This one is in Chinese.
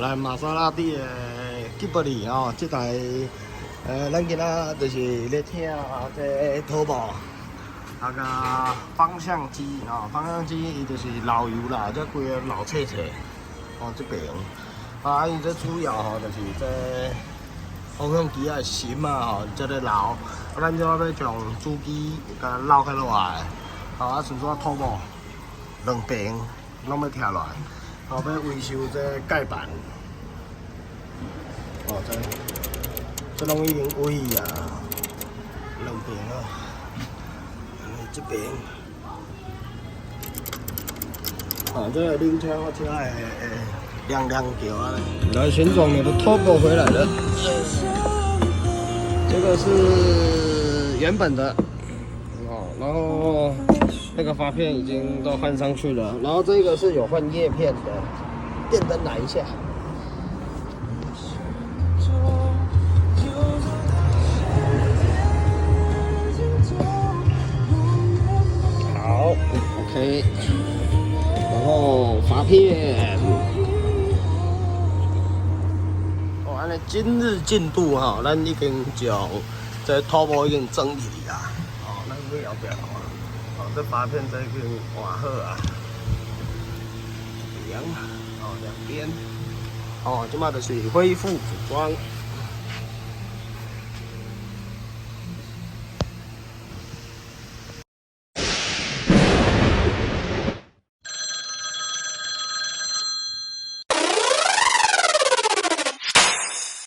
来玛莎拉蒂的吉卜力哦，这台咱今仔就是咧听这淘宝那个方向机哦，方向机伊就是老油啦，这规个老册册哦这边啊，伊这主要吼就是这方向机啊芯啊吼，这咧留，啊咱就要将主机甲捞开落来，啊啊顺续淘宝两边拢要拆落来。 后要维修这盖板，哦，这拢已经维啊，两边啊，这边，啊，这个轮车我车会亮亮叫啊。来，选装你的 Turbo 回来了，这个是原本的，哦，然后。 那个发片已经都换上去了，然后这个是有换叶片的，电灯来一下。好 ，OK， 然后发片，哦，安尼今日进度哈，咱已经将这土模已经整理啦，哦，咱去后壁看。 哦，这八片这已经换好啊，两哦两边，哦，即马就是恢复组装。